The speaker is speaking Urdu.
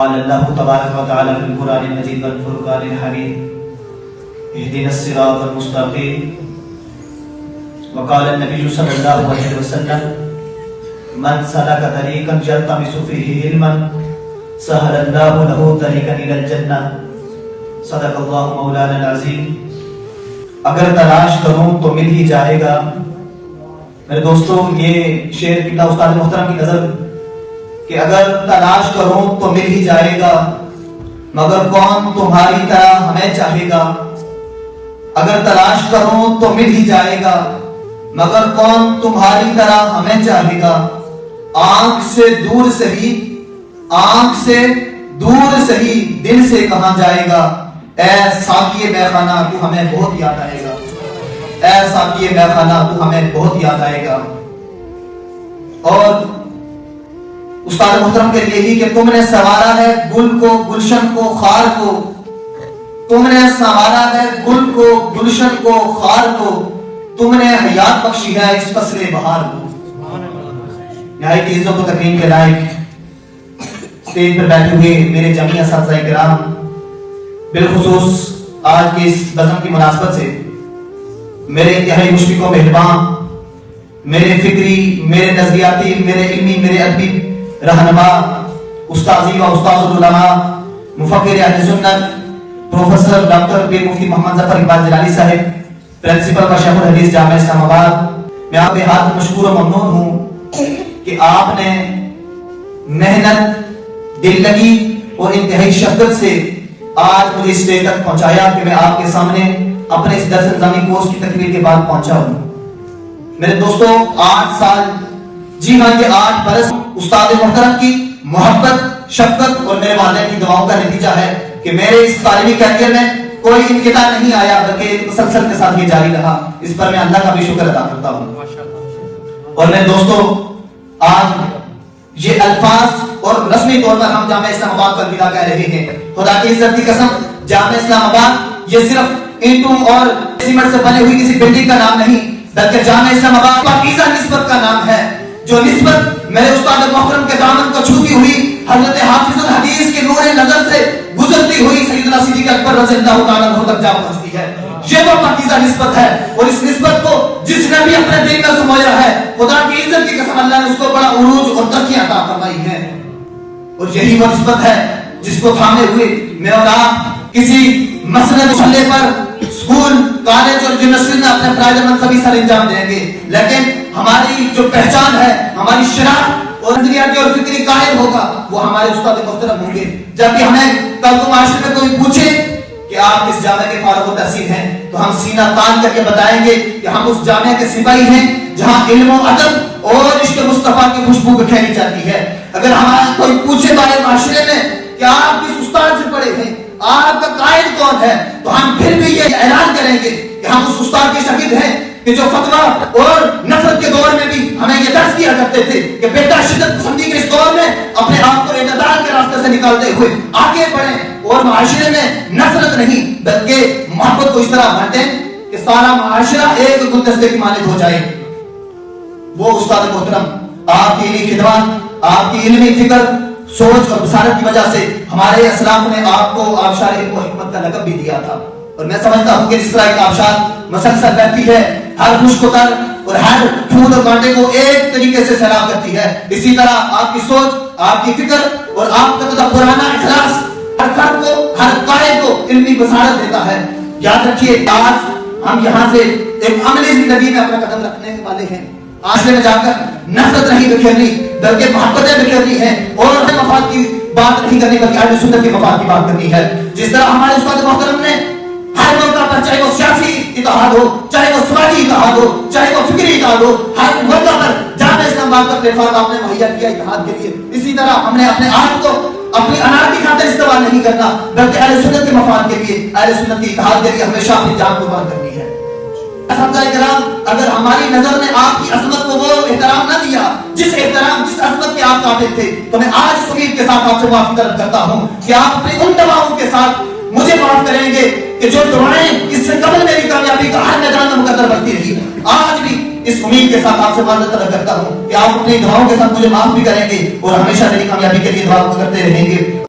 قال اللہ تبارک و تعالی فی القرآن المجید والفرقان الحمید اهدنا الصراط المستقیم وقال النبی صلی اللہ علیہ وسلم من سلک طریقا یلتمس فیہ علما سہل اللہ له طریقا الی الجنہ صدق اللہ مولانا العظیم۔ اگر تلاش کروں تو مل ہی جائے گا۔ میرے دوستوں، یہ شعر کتنا استاد محترم کی نظر کہ اگر تلاش کروں تو مل ہی جائے گا، مگر کون تمہاری طرح ہمیں چاہے گا۔ اگر تلاش کروں تو مل ہی جائے گا، مگر کون تمہاری طرح ہمیں چاہے گا۔ آنکھ سے دور سہی، آنکھ سے دور سہی، دل سے کہاں جائے گا۔ اے ساقی میخانہ تو ہمیں بہت یاد آئے گا، اے ساقی میخانہ تو ہمیں بہت یاد آئے گا۔ اور استاد محترم کے لیے ہی کہ تم نے سنوارا ہے گل کو، گلشن کو، خار کو، تم نے سنوارا ہے گل کو، گلشن کو، خار کو، تم نے حیات بخشی ہے اس فصل بہار کو۔ نہایت عزت و تکریم کے لائق اسٹیج پر بیٹھے ہوئے میرے جمیع اساتذہ کرام، بالخصوص آج کے اس بزم کی مناسبت سے میرے انتہائی مشفق و مہربان، میرے فکری، میرے نظریاتی، میرے علمی، میرے ادبی رہنما، استاذی و استاذ العلماء، مفکر اہل سنت پروفیسر ڈاکٹر پیر مفتی محمد ظفر اقبال جلالی صاحب، پرنسپل کا شیخ الحدیث جامعہ اسلام آباد، میں آپ کے ہاتھ مشکور و ممنون ہوں کہ آپ نے محنت، دل لگی اور انتہائی شفقت سے آج مجھے اس اسٹیج تک پہنچایا کہ میں آپ کے سامنے اپنے اس درس نظامی کورس کی تکمیل کے بعد پہنچا ہوں۔ میرے دوستوں، 8 سال، جی ہاں یہ 8 برس استاد محترم کی محبت، شفقت اور میرے والدین کی دعاؤں کا نتیجہ ہے کہ میرے اس تعلیمی کیریئر میں کوئی انقطاع نہیں آیا، بلکہ مسلسل کے ساتھ یہ جاری رہا۔ اس پر میں اللہ کا بھی شکر ادا کرتا ہوں۔ اور میرے دوستوں، آج یہ الفاظ اور رسمی طور پر ہم جامعہ اسلام آباد کا الوداع کہہ رہے ہیں۔ خدا کی عزت کی قسم، جامعہ اسلام آباد یہ صرف اینٹوں اور سیمنٹ سے بنی ہوئی کسی بلڈنگ کا نام نہیں، بلکہ جامعہ اسلام آباد پاکیزہ نسبت کا نام ہے، جو نسبت میرے استاد محترم کے دامن کو چھوتی ہوئی حضرت حافظ الحدیث کے نور نظر سے گزرتی ہوئی سیدنا صدیق اکبر رضی اللہ تعالیٰ عنہ تک جا پہنچتی ہے۔ یہ وہ پاکیزہ نسبت ہے، اور اس نسبت کو جس نے بھی اپنے دل میں سمویا ہے، خدا کی عزت کی قسم اللہ نے اس کو بڑا عروج اور ترقی عطا فرمائی ہے۔ اور یہی وہ نسبت ہے جس کو تھامے ہوئے میں اور آپ کسی مسند مسلح پر اسکول، کالج اور یونیورسٹی میں اپنے فرائض منصبی سر انجام دیں گے، لیکن ہماری جو پہچان ہے، ہماری شناخت اور نظریاتی اور فکری قائد ہوگا وہ ہمارے استاد محترم ہوں گے۔ جب کہ ہمیں کل کو معاشرے میں کوئی پوچھے کہ آپ کس جامعہ کے فارغ التحصیل ہیں، تو ہم سینہ تان کر کے بتائیں گے کہ ہم اس جامعہ کے سپاہی ہیں جہاں علم و ادب اور عشق مصطفیٰ کی خوشبو بکھیری جاتی ہے۔ اگر ہمارا کوئی پوچھے بارے معاشرے میں کہ آپ کس استاد سے پڑھے ہیں، آپ کا قائد کون ہے، تو ہم پھر بھی یہ اعلان کریں گے کہ ہم اس استاد کے شاگرد ہیں کہ جو فتویٰ اور نفرت کے دور میں بھی ہمیں یہ درس دیا کرتے تھے کہ بیٹا شدت پسندی کے اس دور میں اپنے آپ کو اعتدال کے راستے سے نکالتے ہوئے آگے بڑھیں اور معاشرے میں نفرت نہیں بلکہ محبت کو اس طرح بانٹیں کہ سارا معاشرہ ایک گلدستے کی مانند ہو جائے۔ وہ استاد محترم آپ کی علمی خدمات، آپ کی علمی فکر، سوچ اور بصارت کی وجہ سے ہمارے اسلاف نے آپ کو آبشار علم و حکمت کا لقب بھی دیا تھا۔ اور میں سمجھتا ہوں کہ جس طرح ایک آبشار مسلسل رہتی ہے، ہر خشک و تر اور ہر پھول اور کانٹے کو ایک طریقے سے سیراب کرتی ہے، اسی طرح آپ کی سوچ، آپ کی فکر اور آپ کا پرانا اخلاص ہر فرد کو، ہر قائد کو علمی بصارت دیتا ہے۔ یاد رکھیے، آج ہم یہاں سے ایک عملی زندگی میں اپنا قدم رکھنے والے ہیں۔ آج میں جا کر نفرت نہیں بکھیرنی بلکہ محبتیں بکھیرنی ہے، اور مفاد کی بات نہیں کرنی بلکہ اہل سنت کے مفاد کی بات کرنی ہے۔ جس طرح ہمارے استاد محترم نے ہر موقع پر، چاہے وہ سیاسی اتحاد ہو، چاہے وہ سماجی اتحاد ہو، چاہے وہ فکری اتحاد ہو، ہر موقع پر جامعہ اسلام آباد کا پلیٹ فارم آپ نے مہیا کیا اتحاد کے لیے۔ اسی طرح ہم نے اپنے آپ کو اپنی انا کی خاطر استعمال نہیں کرنا بلکہ اہل سنت کے مفاد کے لیے، اہل سنت کی اتحاد کے لیے ہمیشہ اپنی جان قربان کرنی ہے۔ اساتذہ کرام، اگر ہماری نظر میں آپ کی عظمت کو وہ احترام نہ دیا جس احترام، جس عظمت کے آپ قابل تھے، تو میں آج اس امید کے ساتھ آپ سے معافی طلب کرتا ہوں کہ آپ اپنی ان دعاؤں کے ساتھ مجھے معاف کریں گے کہ جو دعائیں اس سے قبل میری کامیابی کا ہر میدان میں مقدر بڑھتی رہی، آج بھی اس امید کے ساتھ آپ سے معذرت طلب کرتا ہوں کہ آپ اپنی دعاؤں کے ساتھ مجھے معاف بھی کریں گے اور ہمیشہ میری کامیابی کے لیے دعا کرتے رہیں گے۔